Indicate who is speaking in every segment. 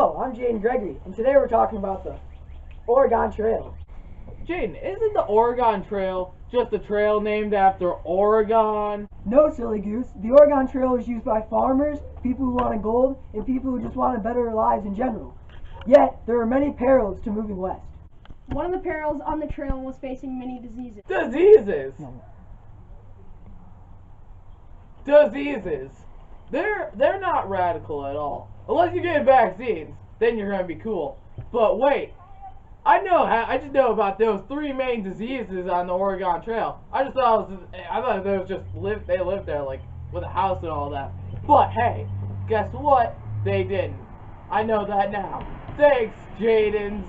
Speaker 1: Hello, I'm Jaden Gregory, and today we're talking about the Oregon Trail.
Speaker 2: Jaden, isn't the Oregon Trail just a trail named after Oregon?
Speaker 1: No, silly goose. The Oregon Trail is used by farmers, people who wanted gold, and people who just wanted better lives in general. Yet, there are many perils to moving west.
Speaker 3: One of the perils on the trail was facing many diseases.
Speaker 2: Diseases! Diseases! They're not radical at all. Unless you get vaccines, then you're gonna be cool. But wait, I just know about those three main diseases on the Oregon Trail. I thought they was just they lived there like with a house and all that. But hey, guess what? They didn't. I know that now. Thanks, Jadens.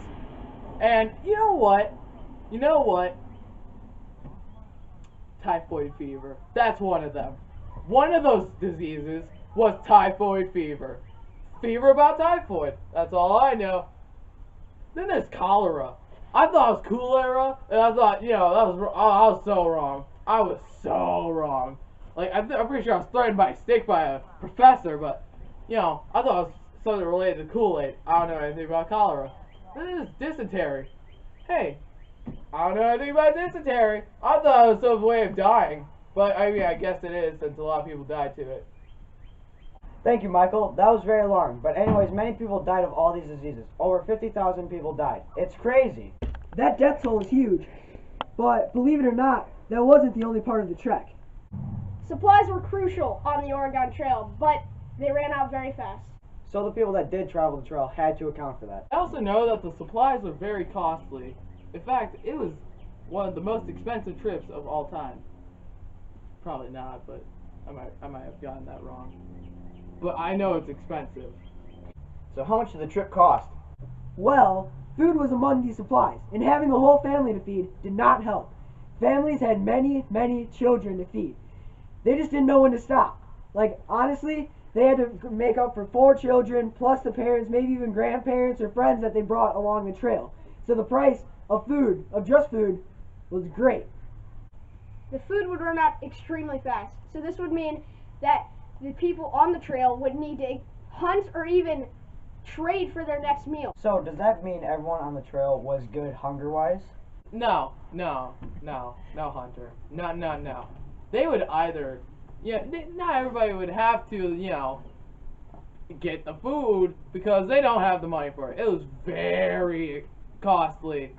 Speaker 2: And you know what? Typhoid fever. That's one of them. One of those diseases was typhoid fever. Fever about typhoid. That's all I know. Then there's cholera. I thought it was cholera, and I thought, I was so wrong. I was so wrong. Like, I'm pretty sure I was threatened by a stick by a professor, but, I thought it was something related to Kool-Aid. I don't know anything about cholera. Then there's dysentery. Hey, I don't know anything about dysentery. I thought it was some way of dying. But, I mean, I guess it is, since a lot of people died to it.
Speaker 4: Thank you, Michael. That was very alarming. But anyways, many people died of all these diseases. Over 50,000 people died. It's crazy.
Speaker 1: That death toll is huge. But believe it or not, that wasn't the only part of the trek.
Speaker 3: Supplies were crucial on the Oregon Trail, but they ran out very fast.
Speaker 4: So the people that did travel the trail had to account for that.
Speaker 2: I also know that the supplies were very costly. In fact, it was one of the most expensive trips of all time. Probably not, but I might have gotten that wrong. But I know it's expensive.
Speaker 4: So how much did the trip cost?
Speaker 1: Well, food was among these supplies, and having a whole family to feed did not help. Families had many, many children to feed. They just didn't know when to stop. Like, honestly, they had to make up for 4 children, plus the parents, maybe even grandparents or friends that they brought along the trail. So the price of food, of just food, was great.
Speaker 3: The food would run out extremely fast, so this would mean that the people on the trail would need to hunt or even trade for their next meal.
Speaker 4: So does that mean everyone on the trail was good hunger-wise?
Speaker 2: No, Hunter. No. They would either, not everybody would have to, get the food because they don't have the money for it. It was very costly.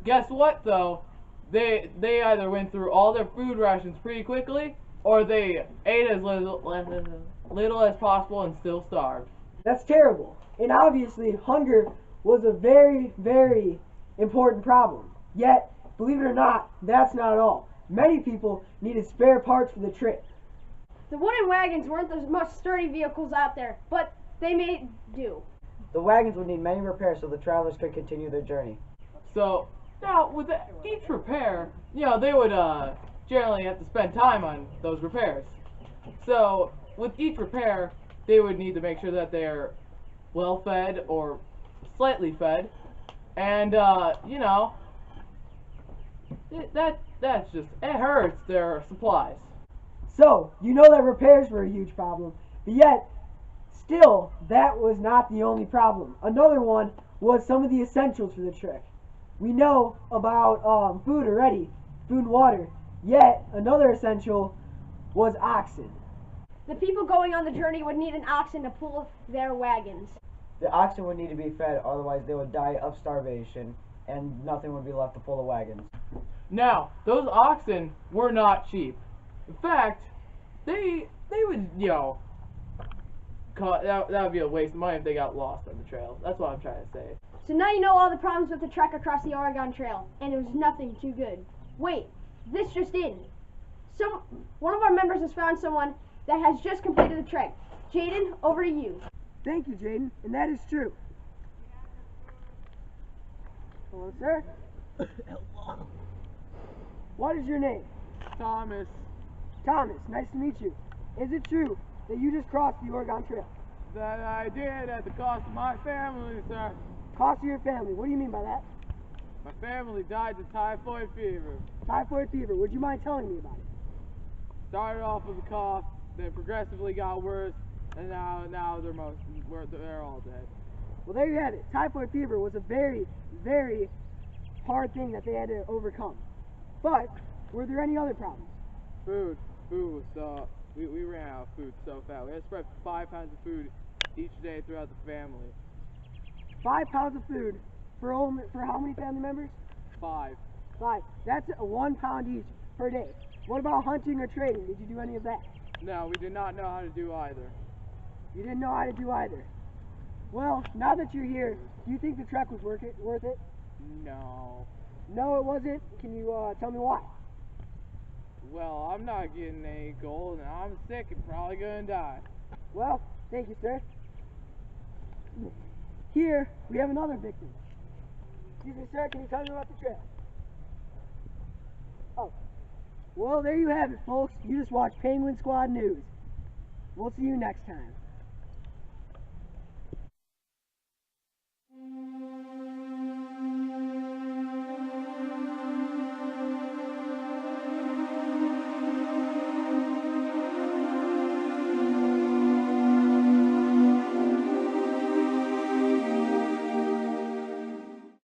Speaker 2: Guess what, though? They either went through all their food rations pretty quickly, or they ate as little as possible and still starved.
Speaker 1: That's terrible. And obviously, hunger was a very, very important problem. Yet, believe it or not, that's not all. Many people needed spare parts for the trip.
Speaker 3: The wooden wagons weren't the most sturdy vehicles out there, but they made do.
Speaker 4: The wagons would need many repairs so the travelers could continue their journey.
Speaker 2: So, now, with each repair, they would generally have to spend time on those repairs. So, with each repair, they would need to make sure that they're well fed or slightly fed. And, that's just, it hurts their supplies.
Speaker 1: So, you know that repairs were a huge problem, but yet, still, that was not the only problem. Another one was some of the essentials for the trek. We know about food already, food and water, yet another essential was oxen.
Speaker 3: The people going on the journey would need an oxen to pull their wagons.
Speaker 4: The oxen would need to be fed, otherwise they would die of starvation, and nothing would be left to pull the wagons.
Speaker 2: Now, those oxen were not cheap. In fact, they would, that would be a waste of money if they got lost on the trail. That's what I'm trying to say.
Speaker 3: So now you know all the problems with the trek across the Oregon Trail, and it was nothing too good. Wait, this just in. One of our members has found someone that has just completed the trek. Jaden, over to you.
Speaker 1: Thank you, Jaden, and that is true. Hello, sir. Hello. What is your name?
Speaker 2: Thomas.
Speaker 1: Thomas, nice to meet you. Is it true that you just crossed the Oregon Trail?
Speaker 2: That I did at the cost of my family, sir.
Speaker 1: Cost of your family, what do you mean by that?
Speaker 2: My family died of typhoid fever.
Speaker 1: Typhoid fever, would you mind telling me about it?
Speaker 2: Started off with a cough, then progressively got worse, and now they're all dead.
Speaker 1: Well, there you have it. Typhoid fever was a very, very hard thing that they had to overcome. But were there any other problems?
Speaker 2: Food was we ran out of food so fast. We had to spread 5 pounds of food each day throughout the family.
Speaker 1: 5 pounds of food for how many family members?
Speaker 2: 5.
Speaker 1: 5. That's 1 pound each per day. What about hunting or trading? Did you do any of that?
Speaker 2: No, we did not know how to do either.
Speaker 1: You didn't know how to do either. Well, now that you're here, do you think the trek was worth it?
Speaker 2: No.
Speaker 1: No, it wasn't. Can you tell me why?
Speaker 2: Well, I'm not getting any gold, and I'm sick and probably gonna die.
Speaker 1: Well, thank you, sir. Here, we have another victim. Excuse me, sir, can you tell me about the trail? Oh. Well, there you have it, folks. You just watched Penguin Squad News. We'll see you next time.